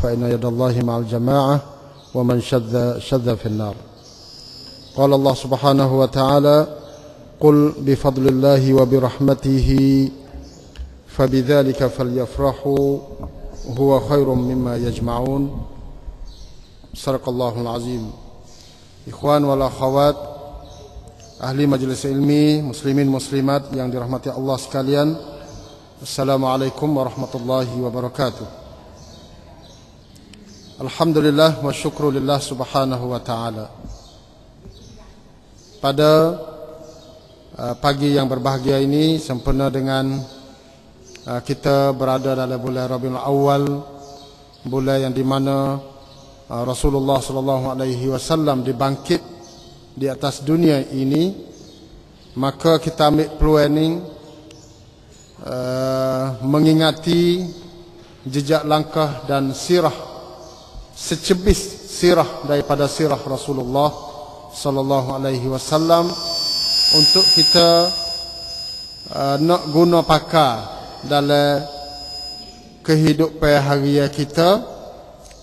فإن يد الله مع الجماعة ومن شذ في النار. قال الله سبحانه وتعالى: قل بفضل الله وبرحمته فبذلك فليفرحوا هو خير مما يجمعون. صدق الله العظيم. Ikhwan wal akhwat, ahli majelis ilmi, muslimin muslimat yang dirahmati Allah sekalian, Assalamualaikum warahmatullahi wabarakatuh. Alhamdulillah wa syukrulillah subhanahu wa ta'ala. Pada pagi yang berbahagia ini, sempena dengan kita berada dalam bulan Rabiul Awal, bulan yang di mana Rasulullah sallallahu alaihi wasallam dibangkit di atas dunia ini, maka kita ambil peluang ini mengingati jejak langkah dan sirah, secebis sirah daripada sirah Rasulullah sallallahu alaihi wasallam, untuk kita nak guna pakai dalam kehidupan harian kita,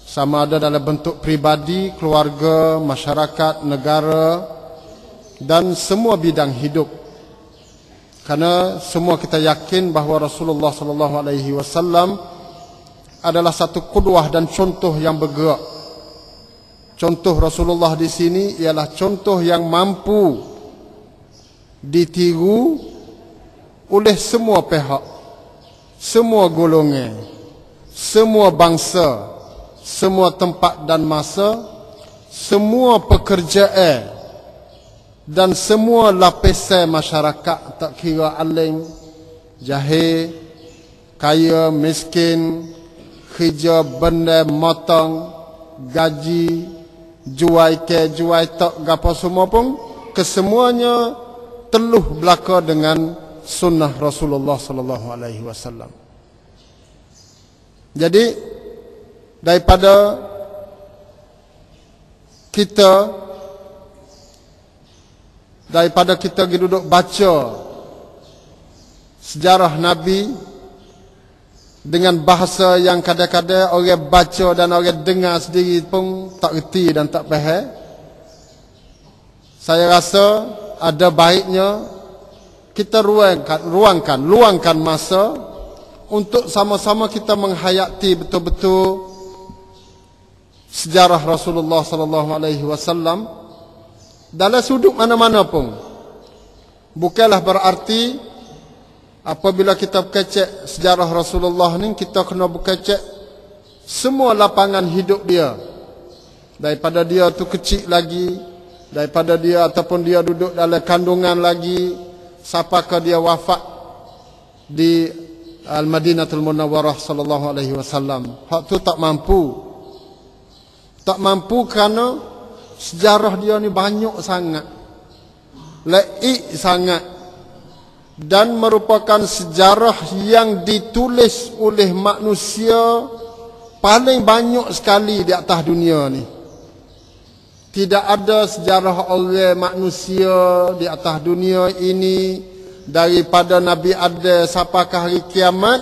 sama ada dalam bentuk pribadi, keluarga, masyarakat, negara dan semua bidang hidup. Karena semua kita yakin bahawa Rasulullah sallallahu alaihi wasallam adalah satu qudwah dan contoh yang bergerak. Contoh Rasulullah di sini ialah contoh yang mampu ditiru oleh semua pihak, semua golongan, semua bangsa, semua tempat dan masa, semua pekerjaan dan semua lapisan masyarakat, tak kira alim, jahil, kaya, miskin, kerja, benda, motong, gaji, jual ke, jual tak, gapo semua pun, kesemuanya teluh belaka dengan sunnah Rasulullah sallallahu alaihi wasallam. Jadi daripada kita duduk baca sejarah Nabi dengan bahasa yang kadang-kadang orang baca dan orang dengar sendiri pun tak reti dan tak faham, saya rasa ada baiknya kita luangkan masa untuk sama-sama kita menghayati betul-betul sejarah Rasulullah sallallahu alaihi wasallam dalam sudut mana-mana pun. Bukanlah berarti apabila kita berkecek sejarah Rasulullah ni, kita kena berkecek semua lapangan hidup dia, daripada dia tu kecil lagi, daripada dia ataupun dia duduk dalam kandungan lagi, sampakah dia wafat di Al-Madinatul Munawwarah sallallahu alaihi wasallam. Hak tu tak mampu. Tak mampu kerana sejarah dia ni banyak sangat, laik sangat, dan merupakan sejarah yang ditulis oleh manusia paling banyak sekali di atas dunia ni. Tidak ada sejarah orang manusia di atas dunia ini daripada Nabi Adam sampai ke hari kiamat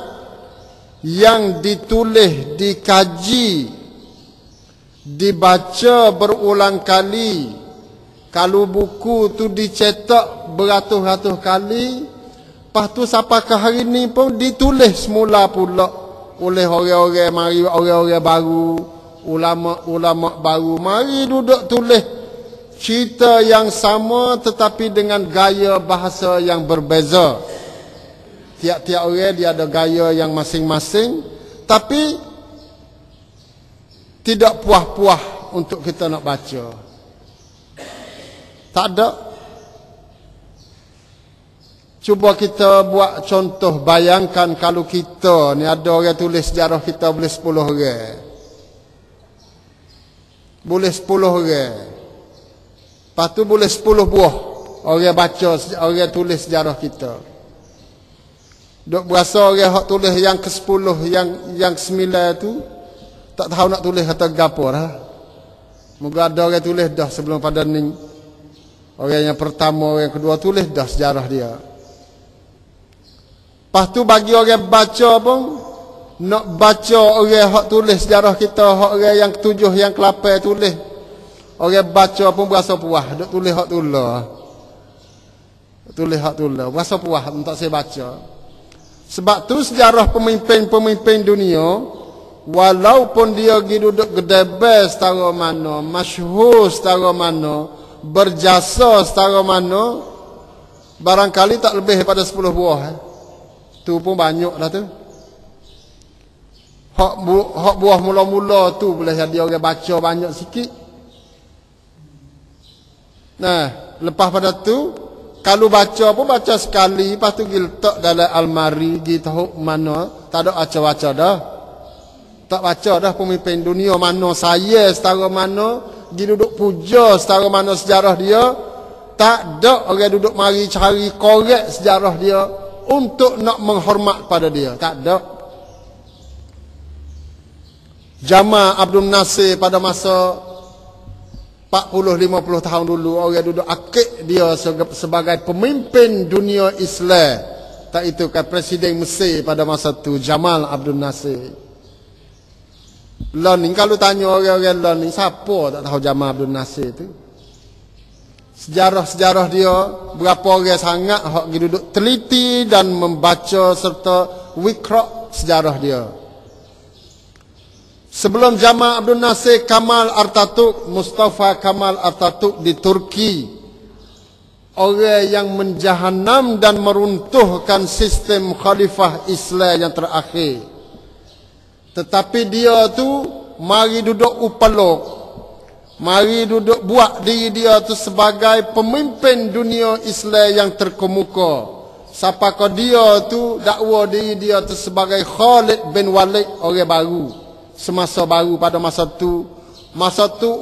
yang ditulis, dikaji, dibaca berulang kali. Kalau buku tu dicetak beratus-ratus kali, lepas tu sampai ke hari ni pun ditulis semula pula oleh orang-orang baru, ulama-ulama baru, mari duduk tulis cerita yang sama tetapi dengan gaya bahasa yang berbeza. Tiap-tiap orang dia ada gaya yang masing-masing, tapi tidak puas-puas untuk kita nak baca. Tak ada. Cuba kita buat contoh, bayangkan kalau kita ni ada orang tulis sejarah kita boleh 10 orang. Boleh 10 orang. Lepas tu boleh 10 buah orang baca, orang tulis sejarah kita. Duk berasa orang hak tulis yang ke-10, yang ke-9 tu tak tahu nak tulis kata gapo dah. Moga ada orang tulis dah sebelum pada ni. Orang yang pertama, orang yang kedua tulis dah sejarah dia. Lepas tu bagi orang baca pun Nak baca orang hak tulis sejarah kita, hak orang yang ketujuh, yang ke-8 tulis. Orang baca pun berasa puas, duk tulis hak tulah. Tulis hak tulah, berasa puas untuk saya baca. Sebab tu sejarah pemimpin-pemimpin dunia, walaupun dia pergi duduk gedebel setara mana, masyhur setara mana, berjasa setara mana, barangkali tak lebih daripada 10 buah. Tu pun banyak dah tu. Hak buah mula-mula tu boleh jadi orang baca banyak sikit. Nah, lepas pada tu, kalau baca pun baca sekali, lepas tu pergi letak dalam almari, pergi tahu mana, tak ada baca-baca dah. Tak baca dah pemimpin dunia mana saya setara mana, pergi duduk puja setara mana sejarah dia. Tak ada orang duduk mari cari korek sejarah dia untuk nak menghormat pada dia. Tak ada. Jamal Abdul Nasir pada masa 40-50 tahun dulu, orang duduk akik dia sebagai pemimpin dunia Islam. Tak itu kan Presiden Mesir pada masa tu, Jamal Abdul Nasir. Lah ni kalau tanya orang-orang lah ni, siapa tak tahu Jamal Abdul Nasir tu? Sejarah-sejarah dia, berapa orang sangat hak duduk teliti dan membaca serta wikrak sejarah dia. Sebelum Jamal Abdul Nasir, Kamal Atatürk, Mustafa Kamal Atatürk di Turki, orang yang menjahanam dan meruntuhkan sistem khalifah Islam yang terakhir. Tetapi dia tu mari duduk upalok, mari duduk buat diri dia tu sebagai pemimpin dunia Islam yang terkemuka. Siapakah dia tu dakwa diri dia tu sebagai Khalid bin Walid, orang baru. Semasa baru pada masa tu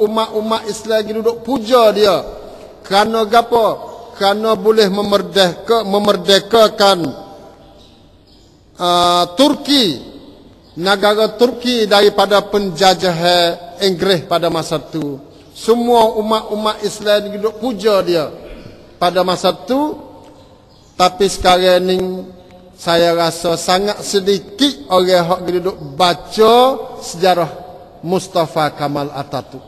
umat-umat Islam lagi duduk puja dia. Kerana apa? Kerana boleh memerdekakan Turki, negara Turki daripada penjajahan Inggeris pada masa tu. Semua umat-umat Islam lagi duduk puja dia pada masa tu. Tapi sekarang ni saya rasa sangat sedikit orang yang duduk baca sejarah Mustafa Kamal Atatürk.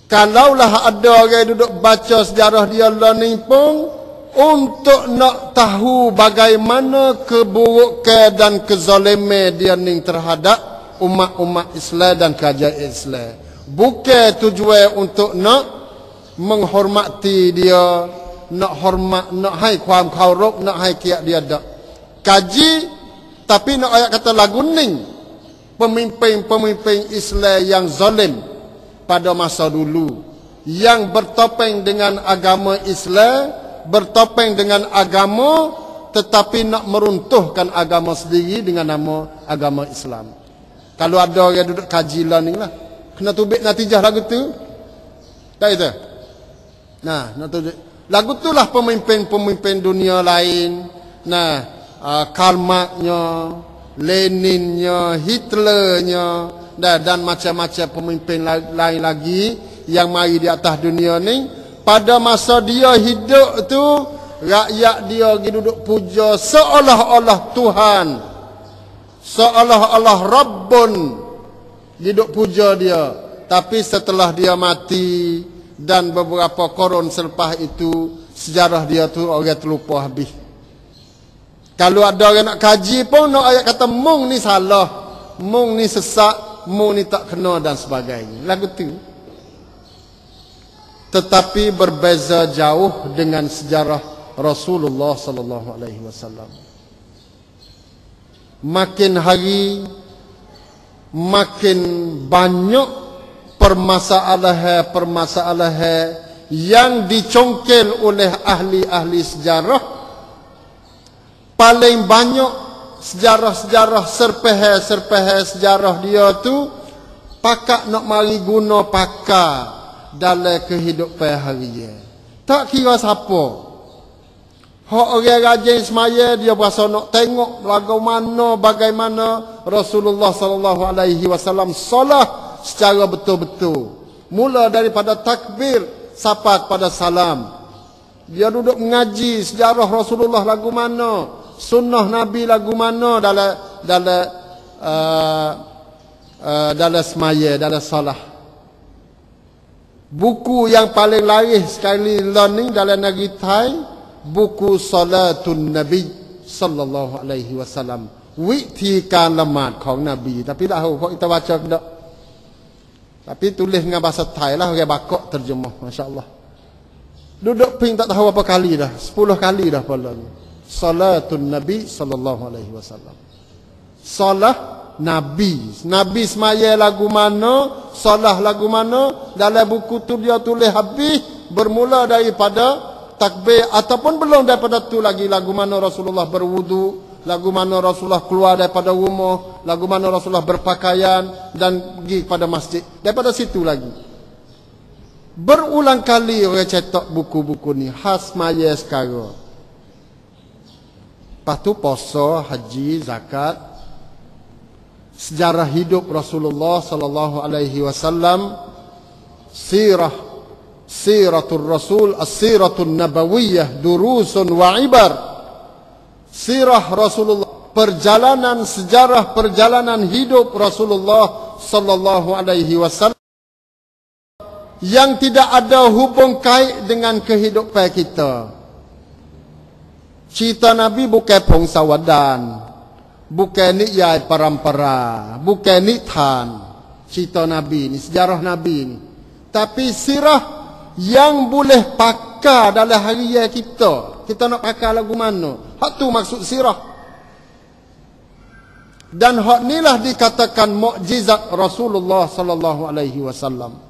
Kalaulah ada orang yang duduk baca sejarah dia lah ni pun, untuk nak tahu bagaimana keburukan dan kezaliman dia ni terhadap umat-umat Islam dan kerajaan Islam. Bukan tujuan untuk nak menghormati dia, nak hormat, nak hai kuam khauruk, nak hai kiak dia dak. Kaji, tapi nak ayat kata lagu ni, pemimpin-pemimpin Islam yang zalim pada masa dulu, yang bertopeng dengan agama Islam, bertopeng dengan agama, tetapi nak meruntuhkan agama sendiri dengan nama agama Islam. Kalau ada orang duduk kaji lah ni lah, kena tubik natijah lagu tu. Tak itu? Nah, nak tubik lagu tu lah pemimpin-pemimpin dunia lain. Nah, Karl Marx-nya, Lenin-nya, Hitler-nya, dan macam-macam pemimpin lain lagi yang mari di atas dunia ni. Pada masa dia hidup tu, rakyat dia duduk puja seolah-olah Tuhan, seolah-olah Rabbun, duduk puja dia. Tapi setelah dia mati dan beberapa korun selepas itu, sejarah dia tu orang terlupa habis. Kalau ada orang nak kaji pun, nak ayat kata mung ni salah, mung ni sesat, mung ni tak kena dan sebagainya. Lagu tu. Tetapi berbeza jauh dengan sejarah Rasulullah sallallahu alaihi wasallam. Makin hari makin banyak permasalahan yang dicongkel oleh ahli-ahli sejarah. Paling banyak sejarah-sejarah serpehe sejarah dia tu pakak nak mari guna pakar dalam kehidupan harian. Tak kira siapa. Hak orang rajin semaya, dia berasa nak tengok bagaimana Rasulullah sallallahu alaihi wasallam solat secara betul-betul. Mula daripada takbir sampai kepada salam. Dia duduk mengaji sejarah Rasulullah lagu mana, sunnah Nabi lagu mana dalam dalam semaya, dalam solah. Buku yang paling laris sekali learning dalam negeri Thai, buku Salatun Nabi sallallahu alaihi wasallam. วิธีการละหมาดของนบี tapi dah tahu kok kita baca tak. Tapi tulis dengan bahasa Thai lah, orang bakok terjemah, masya-Allah. Duduk ping tak tahu apa kali dah, 10 kali dah pula. Salatun Nabi sallallahu alaihi wasallam. Salah Nabi. Nabi semaya lagu mana, salah lagu mana, dalam buku tu dia tulis habis, bermula daripada takbir ataupun belum daripada tu lagi, lagu mana Rasulullah berwudu, lagu mana Rasulullah keluar daripada rumah, lagu mana Rasulullah berpakaian dan pergi kepada masjid. Daripada situ lagi. Berulang kali orang cetak buku-buku ni, khas maya sekarang. Lepas tu puasa, haji, zakat, sejarah hidup Rasulullah sallallahu alaihi wasallam, siratul Rasul, as-siratul nabawiyah, durusun wa ibar. Sirah Rasulullah, sejarah perjalanan hidup Rasulullah sallallahu alaihi wasallam yang tidak ada hubung kait dengan kehidupan kita. Cerita Nabi bukan pengsawadan, bukan niat parampara, bukan nithan. Cerita Nabi ni, sejarah Nabi ni, tapi sirah yang boleh pakai dalam harian kita. Kita nak pakai lagu mana? Hak tu maksud sirah. Dan hak inilah dikatakan mukjizat Rasulullah sallallahu alaihi wasallam.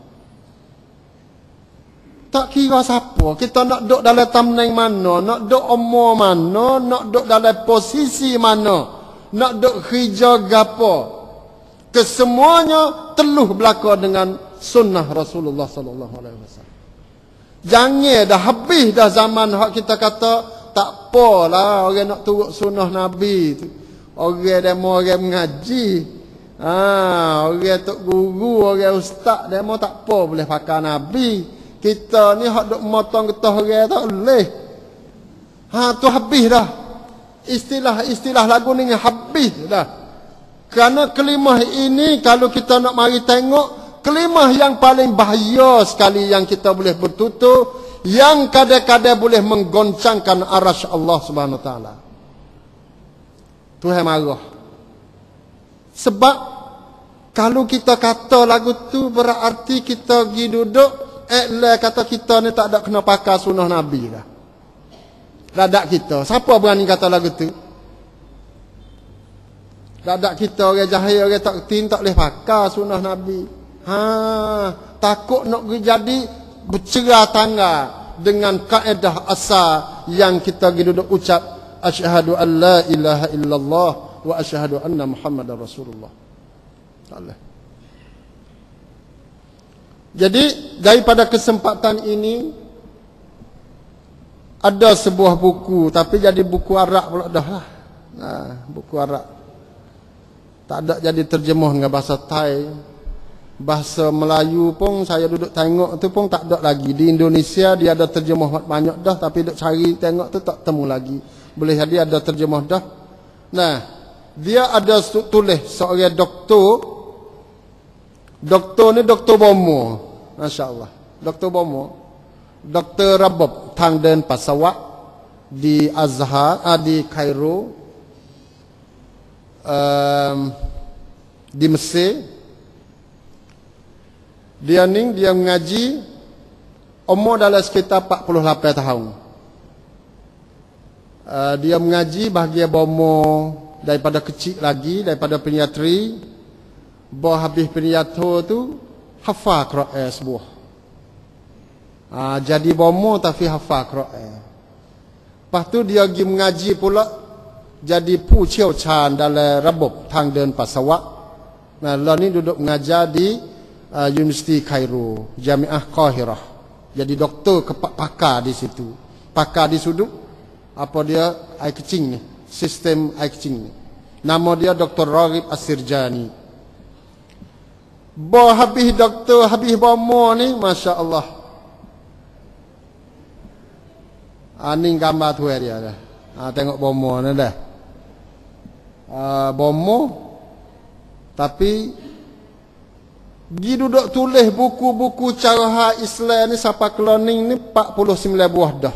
Tak kira siapa, kita nak duduk dalam tamneng mana, nak duduk umur mana, nak duduk dalam posisi mana, nak duduk kerja gapo, kesemuanya teluh belaka dengan sunnah Rasulullah sallallahu alaihi wasallam. Jangan dah habis dah zaman hak kita kata tak apalah orang nak turut sunnah Nabi tu. Orang demo orang mengaji, orang tok guru, orang ustaz demo tak apa boleh pakai Nabi. Kita ni hak duk motong getah orang tak boleh. Tu habis dah. Istilah lagu ni habis dah. Kerana kelimah ini kalau kita nak mari tengok, kelimah yang paling bahaya sekali yang kita boleh bertutur, yang kadang-kadang boleh menggoncangkan arasy Allah Subhanahu Wa Taala. Tuhan marah. Sebab kalau kita kata lagu tu berarti kita pergi duduk kata kita ni tak ada kena pakai sunnah Nabi dah. Dadak kita. Siapa berani kata lagu tu? Dadak kita orang jahil, orang tak tin tak boleh pakai sunnah Nabi. Takut nak jadi bercerah tangga dengan kaedah asal yang kita duduk ucap asyhadu an la ilaha illallah wa asyhadu anna Muhammadar Rasulullah. Tak boleh. Jadi daripada kesempatan ini ada sebuah buku, tapi jadi buku Arab pula dah lah. Buku Arab. Tak ada jadi terjemah dengan bahasa Thai. Bahasa Melayu pun saya duduk tengok tu pun tak ada lagi. Di Indonesia dia ada terjemah banyak dah, tapi duduk cari tengok tu tak temu lagi. Boleh jadi ada terjemah dah. Nah, dia ada tulis seorang doktor. Doktor ni Doktor Bomo. Masya Allah. Doktor Bomo. Doktor Rabab Thang Den Pasawak di Azhar, di Kairo, di Mesir. Dia mengaji umur dalam sekitar 48 tahun. Dia mengaji bahagia Bomo daripada kecil lagi, daripada peniatri. Habis peniatur tu hafal Quran sebuah. Jadi Bomo tapi hafal Quran. Lepas tu dia pergi mengaji pula, jadi Pu Chiao Chan dalam Rabab Thang Den Pasawak. Lah ni duduk mengajar di Universiti Kairo, Jamiah Qahirah. Jadi doktor pakar di situ. Pakar di sudut apa dia air kecing ni, sistem air kecing ni. Nama dia Dr. Raghib As-Sirjani. Habis doktor, habis Bomo ni, Masya Allah. Ni gambar tu dia dah. Tengok Bomo ni dah. bomo, tapi gi duduk tulis buku-buku cara Islam ni sampai cloning ni 49 buah dah.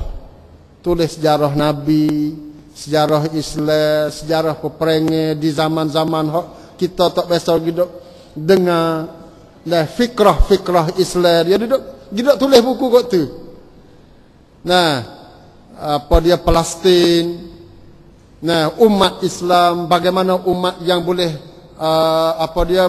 Tulis sejarah Nabi, sejarah Islam, sejarah peperangan di zaman-zaman kita tak biasa duduk dengar lah fikrah-fikrah Islam. Dia duduk tulis buku kot tu. Nah, apa dia Palestin. Nah, umat Islam, bagaimana umat yang boleh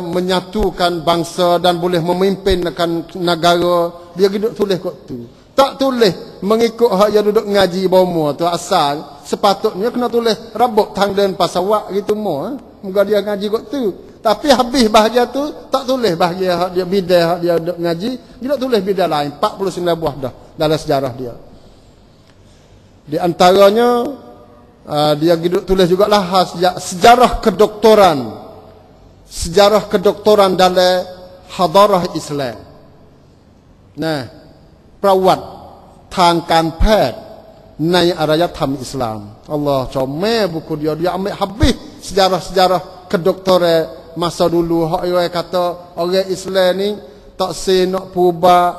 menyatukan bangsa dan boleh memimpinkan negara. Dia duduk tulis kot tu. Tak tulis mengikut hak yang duduk ngaji bomo tu asal. Sepatutnya kena tulis rabuk tangdan pasawak gitu mo. Moga dia ngaji kot tu. Tapi habis bahagia tu tak tulis bahagia hak dia bidai hak dia duduk ngaji, dia duduk tulis bidai lain 49 buah dah dalam sejarah dia. Di antaranya dia duduk tulis jugalah sejarah kedoktoran. Sejarah kedoktoran dalam hadarah Islam. Nah, perawat tangkan pet naik arayat ham Islam. Allah comel buku dia ambil habis sejarah-sejarah kedoktoran masa dulu. Hak orang kata orang Islam ni tak se nak pubak,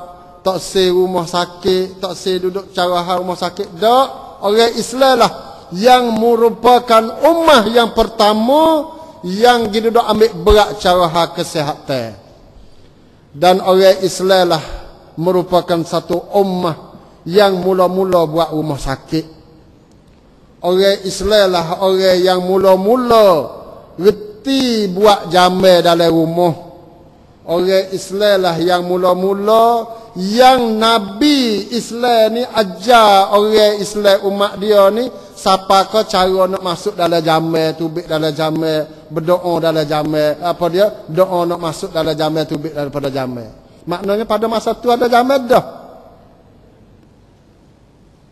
tak se rumah sakit, tak se duduk carahan rumah sakit. Tak, orang Islam lah yang merupakan ummah yang pertama yang duduk ambil berat carahan kesihatan. Dan orang Islam lah merupakan satu ummah yang mula-mula buat rumah sakit. Orang Islam lah orang yang mula-mula reti buat jamai dalam rumah. Orang Islam lah yang mula-mula yang Nabi Islam ni ajar orang Islam umat dia ni siapa ke cara nak masuk dalam jamai, tubik dalam jamai, berdoa dalam jamai, apa dia? Doa nak masuk dalam jamai, tubik daripada jamai. Maknanya pada masa tu ada jamai dah.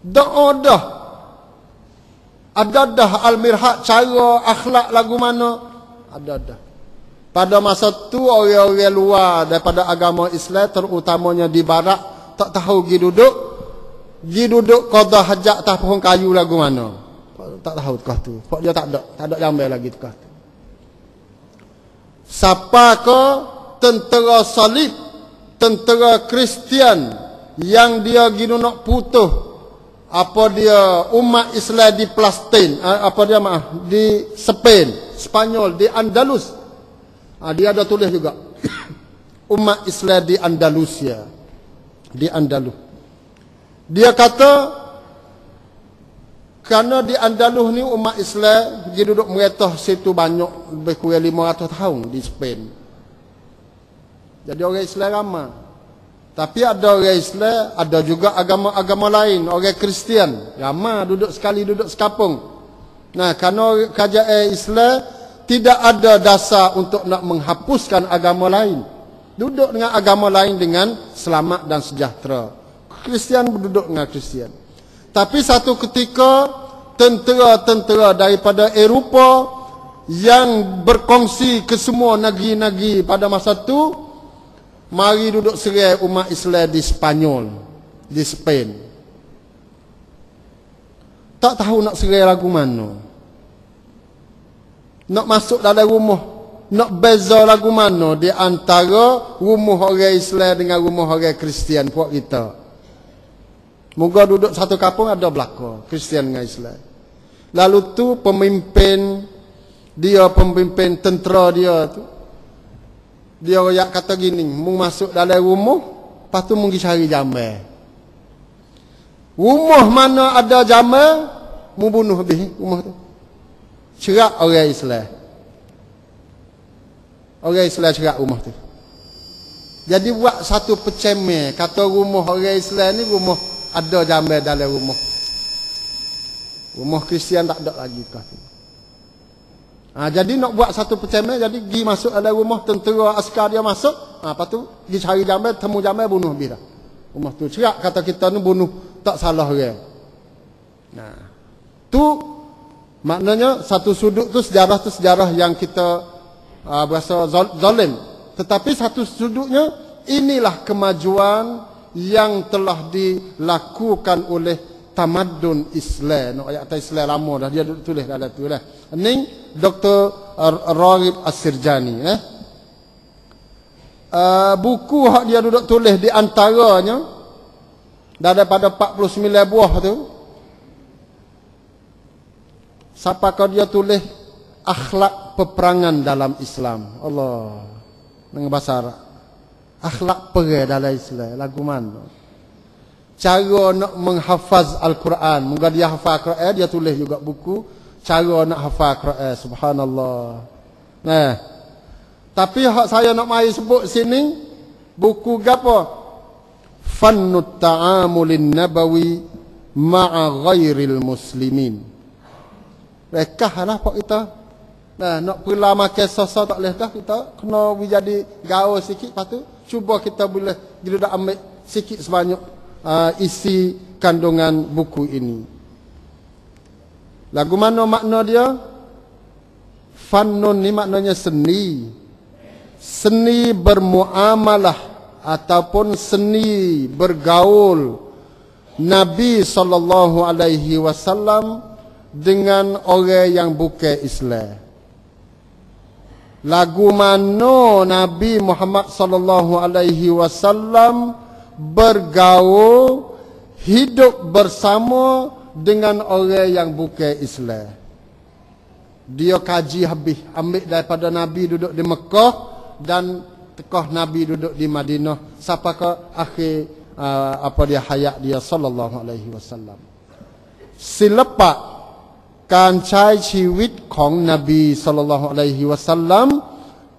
Doa dah. Ada dah al-mirhaq cara akhlak lagu mana? Ada dah. Pada masa tu orang-orang luar daripada agama Islam terutamanya di barat tak tahu gi duduk qada hajat atas pohon kayu lagu mana. Tak tahu tukah tu. Pak dia tak ada jambai lagi tukah tu. Siapa ke tentera salib, tentera Kristian yang dia gino nak putuh apa dia umat Islam di Palestin, di Spain, Spanyol, di Andalus. Dia ada tulis juga umat Islam di Andalusia, di Andalus. Dia kata kerana di Andalus ni umat Islam dia duduk meretah situ banyak, lebih kurang 500 tahun di Spain. Jadi orang Islam ramai. Tapi ada orang Islam, ada juga agama-agama lain, orang Kristian. Ramai duduk sekali, duduk sekampung. Nah, kerana kerajaan Islam tidak ada dasar untuk nak menghapuskan agama lain. Duduk dengan agama lain dengan selamat dan sejahtera. Kristian berduduk dengan Kristian. Tapi satu ketika tentera-tentera daripada Eropah yang berkongsi ke semua negeri-negeri pada masa itu, mari duduk serai umat Islam di Spanyol, di Spain. Tak tahu nak serai lagu mana. Nak masuk dalam rumah, nak beza lagu mana di antara rumah orang Islam dengan rumah orang Kristian puak kita. Moga duduk satu kampung ada belaka Kristian dengan Islam. Lalu tu pemimpin tentera dia tu, dia royak kata gini, mu masuk dalam rumah, lepas tu mu pergi cari jamai. Rumah mana ada jamai, mu bunuh habis rumah tu. Cerak orang Islam. Orang Islam cerak rumah tu. Jadi buat satu pecemeh, kata rumah orang Islam ni rumah ada jamai dalam rumah. Rumah Kristian tak ada lagi kah tu. Jadi nak buat satu pecemeh, jadi pergi masuk dalam rumah, tentera askar dia masuk, lepas tu pergi cari jamai, temu jamai, bunuh habis dah. Rumah tu cerak, kata kita ni bunuh tak salah orang. Nah, tu maknanya satu sudut tu sejarah yang kita berasa zalim. Tetapi satu sudutnya inilah kemajuan yang telah dilakukan oleh tamadun Islam. Nak ayat Islam lama dah dia tulis dalam tu lah. Ini Dr. Raghib As-Sirjani buku hak dia duduk tulis di antaranya daripada 49 buah tu, siapa kau dia tulis akhlak peperangan dalam Islam. Allah, dengan bahasa Arab, akhlak perang dalam Islam lagu mana, cara nak menghafaz Al-Quran. Moga dia hafal Quran, dia tulis juga buku cara nak hafal Quran. Subhanallah. Nah, tapi hak saya nak mari sebut sini buku gapo? Fannut Ta'amulin Nabawi ma'a ghairil muslimin. Rekah lah pak kita. Nah, nak pula makan sosa tak boleh dah, kita kena jadi gaul sikit, lepas tu cuba kita boleh kita dah ambil sikit sebanyak isi kandungan buku ini. Lagu mana makna dia? Fannun ni maknanya seni. Seni bermuamalah ataupun seni bergaul Nabi SAW dengan orang yang bukan Islam. Lagu mana Nabi Muhammad SAW bergaul, hidup bersama dengan orang yang bukan Islam. Dia kaji habis, ambil daripada Nabi duduk di Mekah dan tekoh Nabi duduk di Madinah sampai ke akhir hayat dia sallallahu alaihi wasallam. ศิลปะการใช้ชีวิตของนบีศ็อลลัลลอฮุอะลัยฮิวะซัลลัม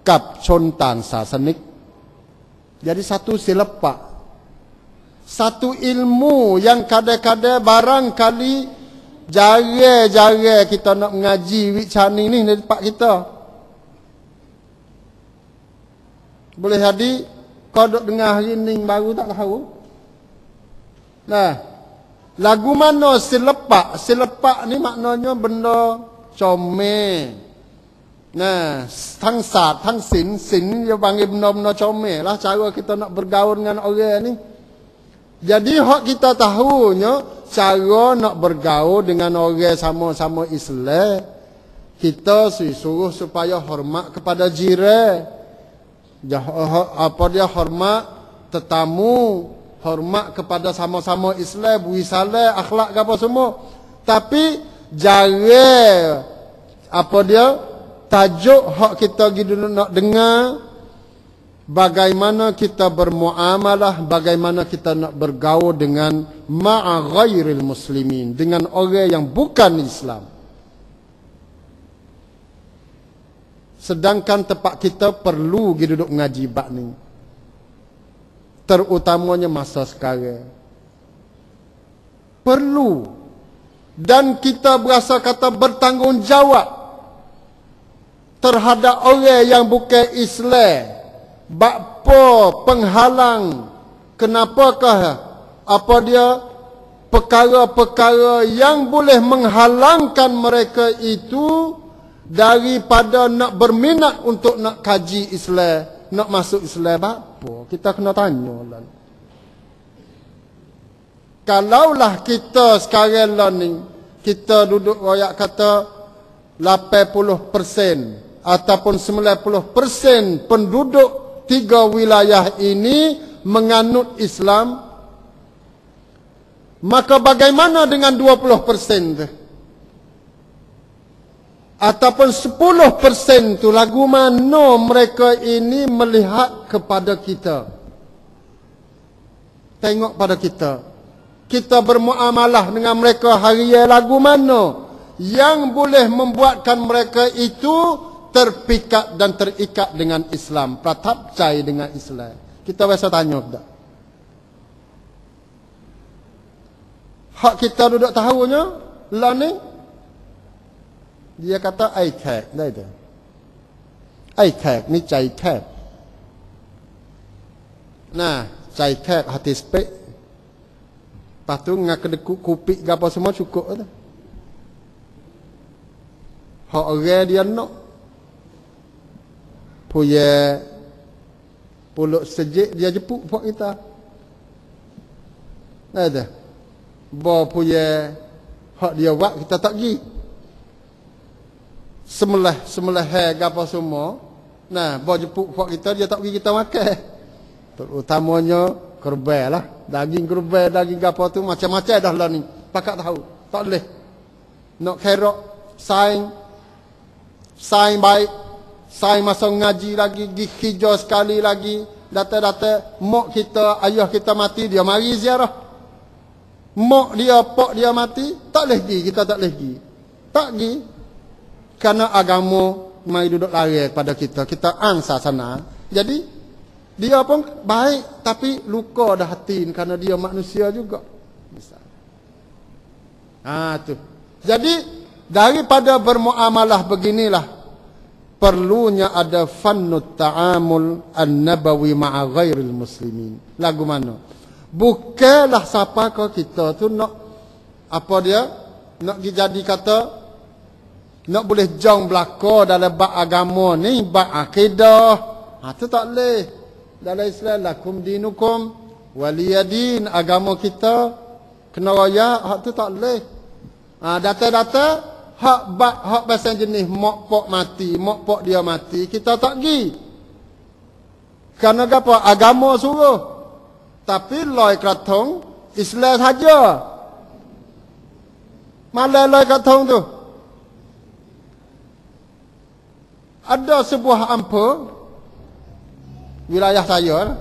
กับชนต่างศาสนิก. Jadi satu silapa, satu ilmu yang kadang-kadang barangkali jarang-jarang kita nak mengaji wicani ni di tempat kita. Boleh jadi kau duk dengar hari ni baru tak tahu. Nah, lagu mana silapa? Silapa ni maknanya benda comel. Nah, tang sat, tang sin ni dia panggil benda-benda comel lah cara kita nak bergaul dengan orang ni. Jadi hak kita tahunya cara nak bergaul dengan orang sama-sama Islam, kita suruh supaya hormat kepada jiran. Dia hormat tetamu, hormat kepada sama-sama Islam, buisalah, akhlak apa semua. Tapi jarang tajuk hak kita gitu nak dengar, bagaimana kita bermuamalah, bagaimana kita nak bergaul dengan ma'a ghairil muslimin, dengan orang yang bukan Islam. Sedangkan tempat kita perlu duduk mengaji bab ni, terutamanya masa sekarang perlu, dan kita berasa kata bertanggungjawab terhadap orang yang bukan Islam. Bakpo penghalang, kenapakah dia perkara-perkara yang boleh menghalangkan mereka itu daripada nak berminat untuk nak kaji Islam, nak masuk Islam. Apa kita kena tanya lah. Kalaulah kita sekarang lah ni, kita duduk royak kata 80% ataupun 90% penduduk 3 wilayah ini menganut Islam, maka bagaimana dengan 20% tu? Ataupun 10% tu, lagu mana mereka ini melihat kepada kita, tengok pada kita, kita bermuamalah dengan mereka harian, lagu mana yang boleh membuatkan mereka itu terpikat dan terikat dengan Islam, pratap cai dengan Islam. Kita biasa tanya tak? Hak kita duduk tahunya lah ni, dia kata ai khek dah itu. Ai khek ni cai khek. Nah, cai khek hati spek. Lepas tu ngak kedekuk kupik apa semua cukup tu. Hak orang dia nak punya puluk sejik dia jepuk buat kita. Ada. Bo punya hak dia buat kita tak pergi. Sembelih gapo semua. Nah, bo jepuk hak kita dia tak pergi kita makan. Terutamanya kerbau lah. Daging kerbau, daging gapo tu macam-macam dah lah ni. Pakak tahu. Tak boleh. Nak kerok saing baik. Saing masa ngaji lagi, pergi hijau sekali lagi. Data-data mak kita, ayah kita mati, dia mari ziarah. Mak dia, pak dia mati, tak boleh pergi, kita tak boleh pergi. Tak pergi. Kerana agama mari duduk lari pada kita. Kita angsa sana. Jadi, dia pun baik, tapi luka dah hati kerana dia manusia juga. Tu. Jadi, daripada bermuamalah beginilah, perlunya ada fannut ta'amul an-nabawi ma'a ghairil muslimin. Lagu mana? Bukanlah siapa kau kita tu nak apa dia? Nak jadi kata nak boleh jong belaka dalam bab agama ni, bab akidah. Tu tak boleh. Dalam Islam lakum dinukum waliyadin, agama kita kena raya, hak tu tak boleh. Data-data hak pasal jenis mak pok mati, mak pok dia mati, kita tak pergi. Kerana apa? Agama suruh. Tapi loi kratong Islam saja. Malah loi kratong tu. Ada sebuah ampa wilayah saya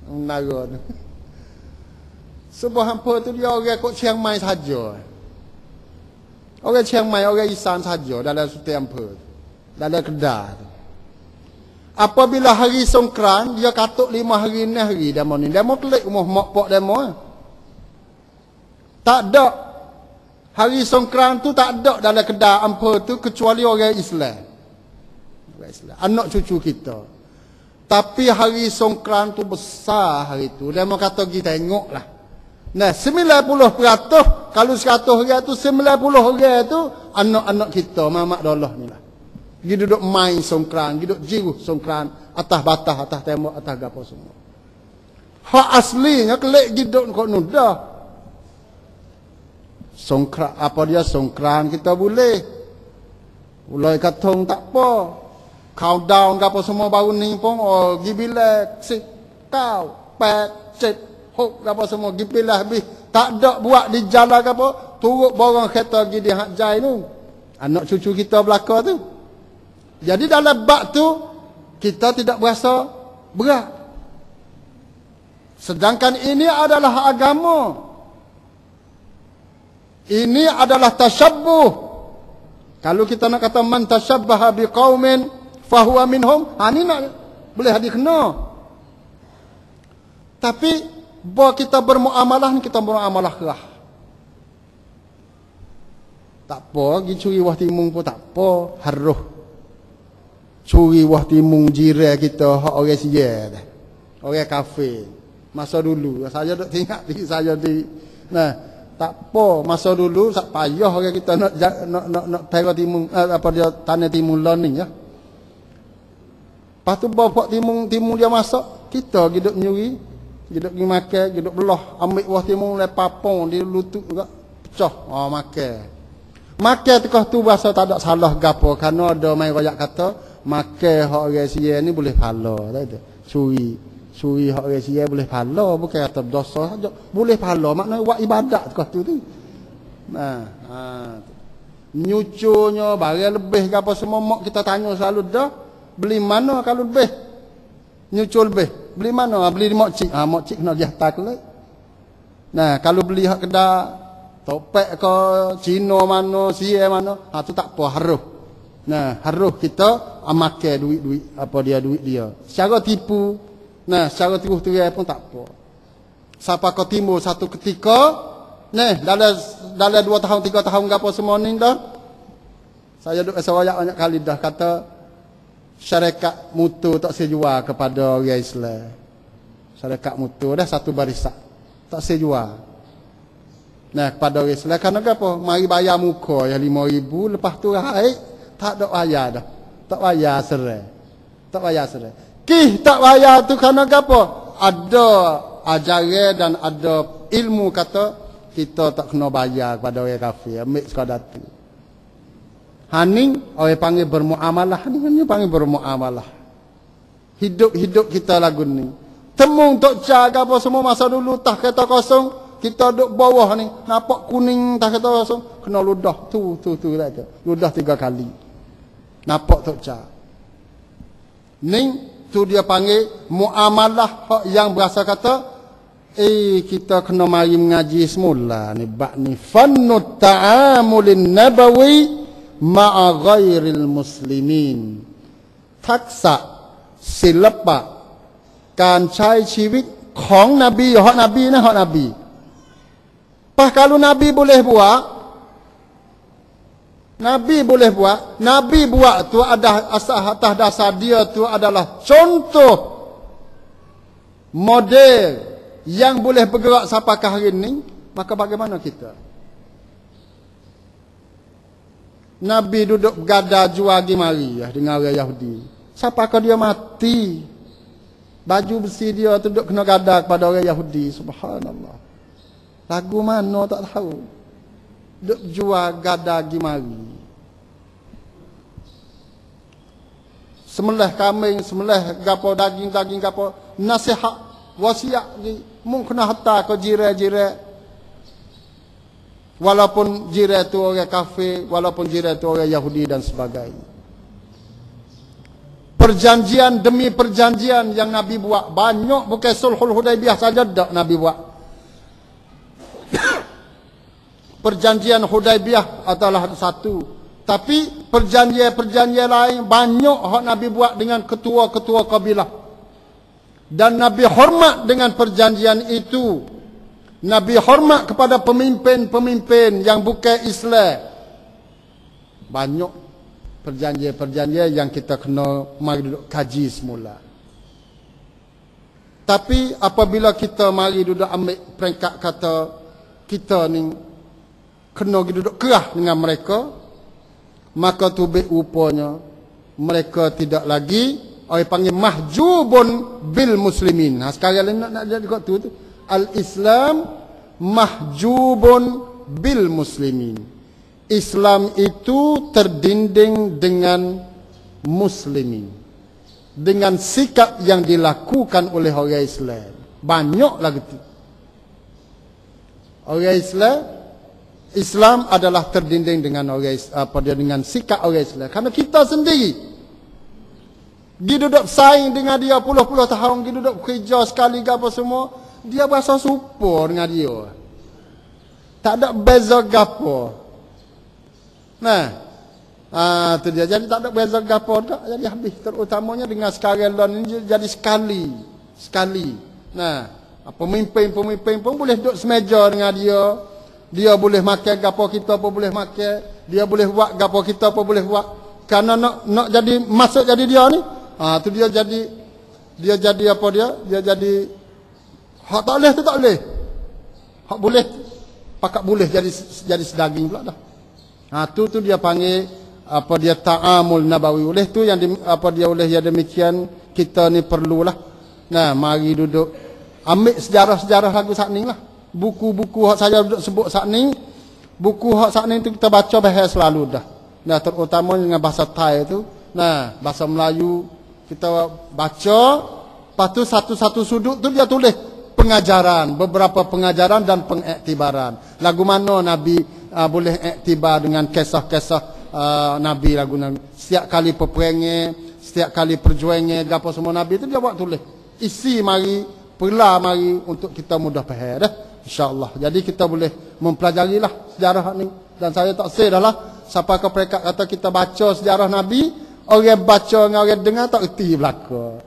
Menara tu. Sebuah ampa tu dia orang kok Chiang Mai saja. Orang Chiang Mai, orang Isan saja dalam satu ampa, dalam Kedah. Apabila hari Songkran, dia katuk 5 hari 6 hari demo ni. Demo kelik rumah mak pok demo. Tak ada. Hari Songkran tu tak ada dalam Kedah ampa tu kecuali orang Islam. Orang Islam. Anak cucu kita. Tapi hari Songkran tu besar hari tu. Demo kata pergi tengoklah. Nah, 90% kalau 100 orang tu 90 orang tu anak-anak kita, mamak dolah ni lah. Pergi duduk main Songkran, duduk jiruh Songkran atas batas, atas tembok, atas gapo semua. Hak aslinya kelik duduk kok nudah. Songkran apa dia Songkran kita boleh. Ulai katong tak apa. Countdown gapo semua baru ni pun pergi bilek, sit, kau, pet, cit. Hok apa semua gipilah habis tak ada buat di jalan apa turut borong kereta pergi di hak jai tu anak cucu kita belaka tu. Jadi dalam bab tu kita tidak berasa berat, sedangkan ini adalah agama, ini adalah tasyabbuh. Kalau kita nak kata man tasyabbaha biqaumin fahuwa minhum, ini nak boleh hadir kena. Tapi bahawa kita bermuamalah ni, kita bermuamalah kerah. Tak apa, pergi curi wah timung pun tak apa, haruh. Curi wah timung jiran kita, hak orang siya dah. Orang kafe. Masa dulu, saya duk tengok diri saya di. Nah, tak apa, masa dulu sak payah orang kita nak tera timung apa dia tanah timung lan ni ya. Lepas tu bawa timung dia masak, kita hidup nyuri. Duduk pergi makan, duduk belah, ambil wah timung lepapong, dia lutut juga, pecah, makan. Makan tekah tu bahasa tak ada salah gapo, kerana ada main rakyat kata, makan hak orang sia ni boleh pahala, tak ada. Suri hak orang sia boleh pahala, bukan kata dosa saja, boleh pahala, maknanya buat ibadat tekah tu. Nyucunya, barang lebih gapo semua, mak kita tanya selalu dah, beli mana kalau lebih? Nyucul lebih. Beli mana? Beli di mokcik. Mokcik kena pergi hantar kelak. Nah, kalau beli hak Kedah, topek ke Cina mana, sia mana, tu tak apa, haruh. Nah, haruh kita makan duit apa duit dia. Secara tipu. Nah, secara tipu tirai pun tak apa. Siapa kau timbul satu ketika, dalam 2 tahun 3 tahun gapo semua ni dah. Saya duk sewayak banyak kali dah kata syarikat mutu tak sejual kepada orang Islam. Syarikat mutu dah satu barisan tak sejual. Nah, kepada orang Islam kerana apa? Mari bayar muka yang 5,000, lepas tu raih tak ada bayar dah. Tak bayar serai. Tak bayar serai. Tak bayar tu kerana apa? Ada ajaran dan ada ilmu kata kita tak kena bayar kepada orang kafir, ambil sekadar tu. Haning orang panggil bermuamalah, haning panggil bermuamalah. Hidup kita lagu ni. Temung tok jaga apa semua masa dulu tah kereta kosong, kita duduk bawah ni, nampak kuning tah kereta kosong, kena ludah tu lah tu. Ludah 3 kali. Nampak tok jaga. Ning tu dia panggil muamalah yang berasa kata kita kena mari mengaji semula ni bab ni fannut ta'amulin nabawi ma'a ghairil muslimin. Taksa silpa การใช้ชีวิตของนบีฮะนบีนะฮะนบี Pas kalau Nabi boleh buat, Nabi boleh buat, Nabi buat tu ada atas dasar dia tu adalah contoh model yang boleh bergerak sampai ke hari ini, maka bagaimana kita? Nabi duduk bergada jual gimari dengan orang Yahudi. Sampai ke dia mati, baju besi dia tu duduk kena gada kepada orang Yahudi. Subhanallah. Lagu mana tak tahu. Duk jual gada gimari. Sembelih kambing, sembelih gapo daging gapo, nasihat wasiat mung kena harta ke jiran-jiran. Walaupun jiran tu orang kafir, walaupun jiran tu orang Yahudi dan sebagainya. Perjanjian demi perjanjian yang Nabi buat banyak, bukan sulhul Hudaibiyah saja dak Nabi buat. Perjanjian Hudaibiyah adalah satu, tapi perjanjian-perjanjian lain banyak hak Nabi buat dengan ketua-ketua kabilah. Dan Nabi hormat dengan perjanjian itu. Nabi hormat kepada pemimpin-pemimpin yang bukan Islam. Banyak perjanjian-perjanjian yang kita kena mari duduk kaji semula. Tapi apabila kita mari duduk ambil peringkat kata kita ni kena duduk kerah dengan mereka, maka tu rupanya mereka tidak lagi orang panggil mahjubun bil muslimin. Sekarang nak jadi kat tu al-Islam mahjubun bil muslimin. Islam itu terdinding dengan muslimin, dengan sikap yang dilakukan oleh orang Islam. Banyak lagi tu. Orang Islam adalah terdinding dengan dengan sikap orang Islam. Karena kita sendiri duduk saing dengan dia puluh-puluh tahun, duduk kerja sekali apa semua, dia berasa super dengan dia. Tak ada beza gapo. Nah, tu dia. Jadi tak ada beza gapo tak. Jadi habis terutamanya dengan sekarang ini jadi sekali. Nah, pemimpin-pemimpin pun boleh duduk semeja dengan dia. Dia boleh makan gapo kita apa boleh makan. Dia boleh buat gapo kita apa boleh buat. Karena nak jadi masuk jadi dia ni. Tu dia jadi apa dia? Dia jadi hak tak boleh tu tak boleh. Hak boleh pakat boleh jadi sedaging pula dah. Tu dia panggil apa dia ta'amul nabawi. Oleh tu yang oleh yang demikian kita ni perlulah. Nah, mari duduk ambil sejarah-sejarah lagu saat ni lah. Buku-buku hak saya duduk sebut saat ni, buku hak saat ni tu kita baca bahasa selalu dah. Nah, terutama dengan bahasa Thai tu. Nah, bahasa Melayu kita baca, lepas tu satu-satu sudut tu dia tulis pengajaran, beberapa pengajaran dan pengiktibaran. Lagu mana Nabi boleh iktibar dengan kisah-kisah Nabi lagu Nabi. Setiap kali peperangan, setiap kali perjuangan apa semua Nabi tu dia buat tulis. Isi mari, pula mari untuk kita mudah faham dah. InsyaAllah. Jadi kita boleh mempelajarilah sejarah ni. Dan saya tak sedar lah siapa ke peringkat kata kita baca sejarah Nabi, orang baca dengan orang dengar tak erti belaka.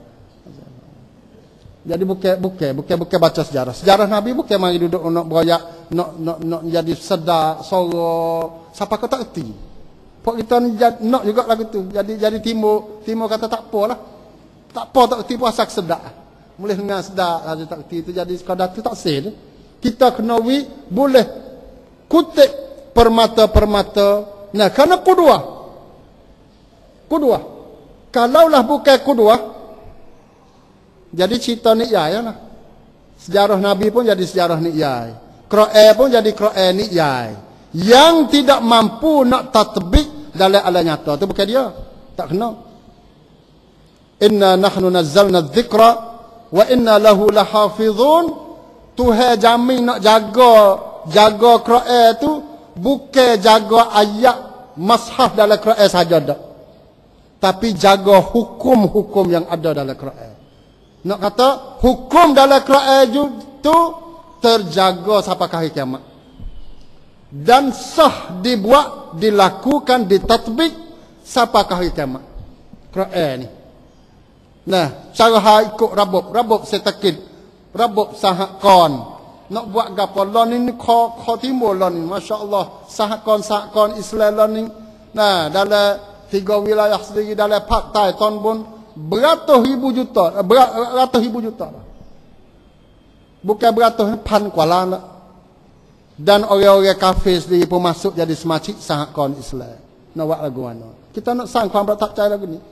Jadi bukan baca sejarah. Sejarah Nabi bukan mari duduk nak berayak, nak jadi sedar, sorok. Siapa ke tak erti. Pok kita ni nak juga lagu tu. Jadi timur kata tak apalah. Tak apa tak erti puasa sedar. Boleh dengar sedar saja tak erti itu jadi sekadar tu tak sah. Kita kena boleh kutip permata-permata. Nah, kerana kudua. Kalaulah bukan kudua, jadi cerita ni ya lah. Sejarah Nabi pun jadi sejarah ni'yai. Quran pun jadi Quran ni'yai. Yang tidak mampu nak tatbik dalam alam nyata tu bukan dia. Tak kena. Inna nahnu nazzalna dzikra wa inna lahu lahafizun. Tuhan jamin nak jaga Quran tu bukan jaga ayat mashaf dalam Quran saja dak. Tapi jaga hukum-hukum yang ada dalam Quran. Nak kata hukum dalam Quran itu terjaga sampai hari kiamat. Dan sah dibuat, dilakukan, ditatbik sampai hari kiamat. Quran ni. Nah, cara ikut rabuk setakid, rabuk sahakon. Nak buat gapo lon ni kho timur lon ni, masya-Allah, sahakon Islam lon ni. Nah, dalam 3 wilayah sendiri dalam Pak Tai ton pun beratus ribu juta. Bukan beratus, pan kuala lah. Dan orang-orang kafir sendiri pun masuk jadi semacam sahakon Islam. Nak buat lagu mana? Kita nak sang kuam tak percaya lagu ni.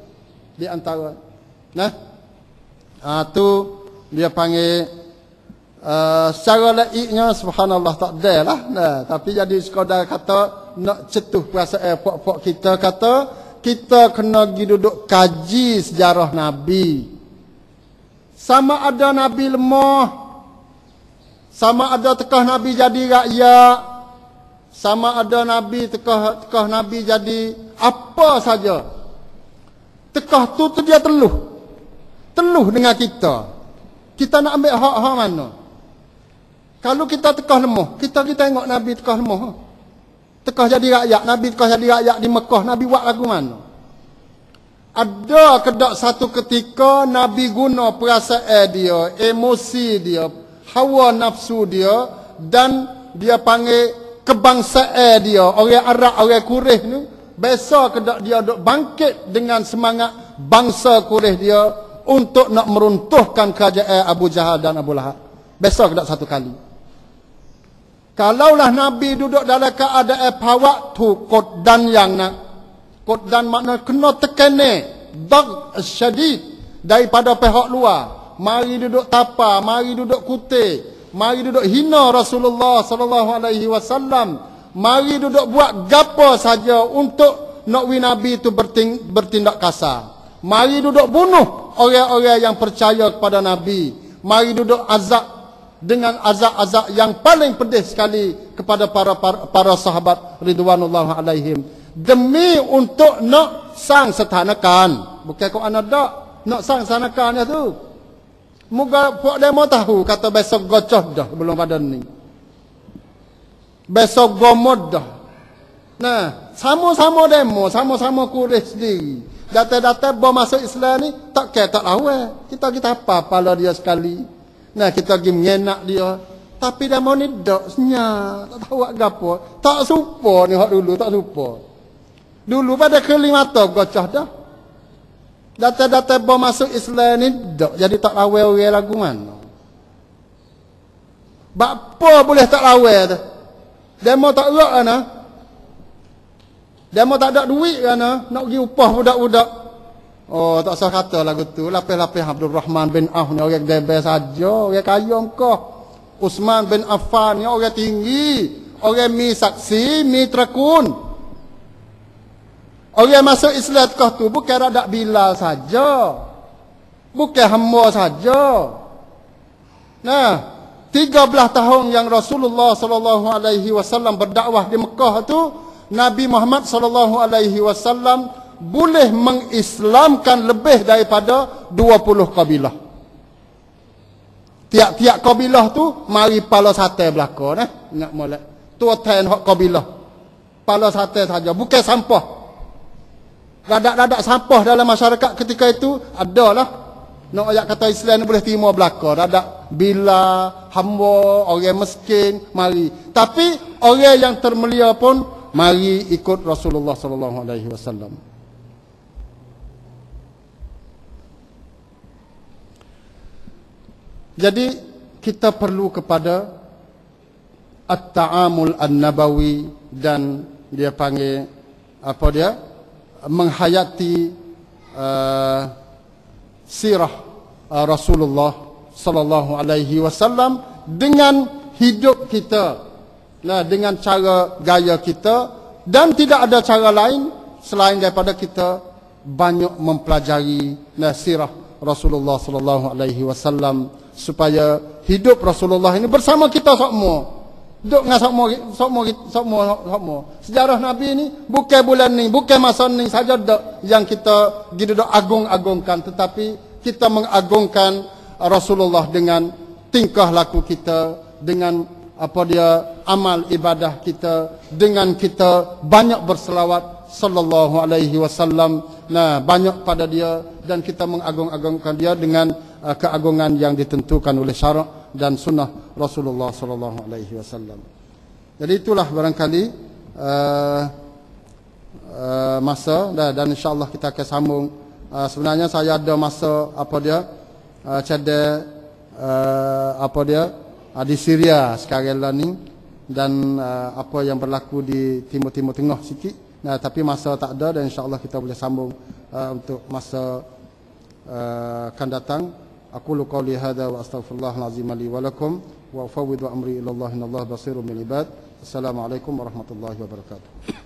Di antara. Nah. Tu dia panggil secara laiknya subhanallah tak ada lah. Nah, tapi jadi sekadar kata nak cetuh perasaan puak-puak kita kata kita kena pergi duduk kaji sejarah Nabi. Sama ada Nabi lemah, sama ada tekah Nabi jadi rakyat, sama ada Nabi tekah Nabi jadi apa saja. Tekah tu dia teluh dengan kita. Kita nak ambil hak-hak mana? Kalau kita tekah lemah, kita tengok Nabi tekah lemah. Tekah jadi rakyat, Nabi tekah jadi rakyat di Mekah, Nabi buat lagu mana? Ada kedak satu ketika Nabi guna perasaan dia, emosi dia, hawa nafsu dia dan dia panggil kebangsaan dia, orang Arab, orang Quraisy ni, biasa kedak dia duk bangkit dengan semangat bangsa Quraisy dia untuk nak meruntuhkan kerajaan Abu Jahal dan Abu Lahab. Biasa kedak satu kali. Kalaulah Nabi duduk dalam keadaan pawak tu qaddan yang nak. Qaddan makna kena tekane, dag syadid daripada pihak luar. Mari duduk tapa, mari duduk kutip, mari duduk hina Rasulullah sallallahu alaihi wasallam. Mari duduk buat gapo saja untuk nak Nabi itu bertindak kasar. Mari duduk bunuh orang-orang yang percaya kepada Nabi. Mari duduk azab dengan azab-azab yang paling pedih sekali kepada para sahabat ridwanullah alaihim demi untuk nak sang setanakan. Bukan kau anak dak nak sang setanakan tu. Moga puak demo tahu kata besok gocoh dah belum pada ni. Besok gomod dah. Nah, sama-sama demo, sama-sama Quraisy sendiri. Data-data bawa masuk Islam ni tak kira tak lawa. Kita apa pala dia sekali. Nah, kita pergi menyenak dia. Tapi dia mau ni dak senyap. Tak tahu buat gapo. Tak supa ni hak dulu, tak supa. Dulu pada keli mata gocah dah. Data-data bawa masuk Islam ni dak. Jadi tak lawa orang lagu mana. Bapa boleh tak lawa tu. Demo tak erak kan? Demo tak ada duit kan? Nak pergi upah budak-budak. Oh, tak usah kata lagu tu. Lapis-lapis Abdul Rahman bin Auf ni orang debel saja, orang kaya engkau. Uthman bin Affan ni orang tinggi, orang mi saksi, mi trakun. Orang masuk Islam kau tu bukan radak Bilal saja. Bukan hamba saja. Nah, 13 tahun yang Rasulullah sallallahu alaihi wasallam berdakwah di Mekah tu, Nabi Muhammad sallallahu alaihi wasallam boleh mengislamkan lebih daripada 20 kabilah. Tiap-tiap kabilah tu mari pala sate belaka ingat molek. Tuan hak kabilah. Pala sate saja, bukan sampah. Radak-radak sampah dalam masyarakat ketika itu adalah. Nak ayat kata Islam boleh terima belaka. Radak bila hamba, orang miskin mari. Tapi orang yang termulia pun mari ikut Rasulullah sallallahu alaihi wasallam. Jadi kita perlu kepada at-ta'amul an-nabawi dan dia panggil apa dia menghayati sirah Rasulullah sallallahu alaihi wasallam dengan hidup kita. Nah, dengan cara gaya kita, dan tidak ada cara lain selain daripada kita banyak mempelajari sirah Rasulullah sallallahu alaihi wasallam, supaya hidup Rasulullah ini bersama kita semua. Duk dengan semua. Sejarah Nabi ni bukan bulan ni, bukan masa ni saja yang kita gitu agung-agungkan, tetapi kita mengagungkan Rasulullah dengan tingkah laku kita, dengan amal ibadah kita, dengan kita banyak berselawat sallallahu alaihi wasallam, banyak pada dia, dan kita mengagung-agungkan dia dengan keagungan yang ditentukan oleh syarak dan sunnah Rasulullah sallallahu alaihi wasallam. Jadi itulah barangkali masa, dan insya-Allah kita akan sambung. Sebenarnya saya ada masa di Syria sekarang lah ni, dan apa yang berlaku di Timur Tengah sikit. Tapi masa tak ada, dan insya-Allah kita boleh sambung untuk masa akan datang. Aqulu qawli hadza wa astaghfirullahal azim li wa lakum wa ufawwidu amri ila Allah, innallaha basirun bil ibad. Assalamualaikum warahmatullahi wabarakatuh.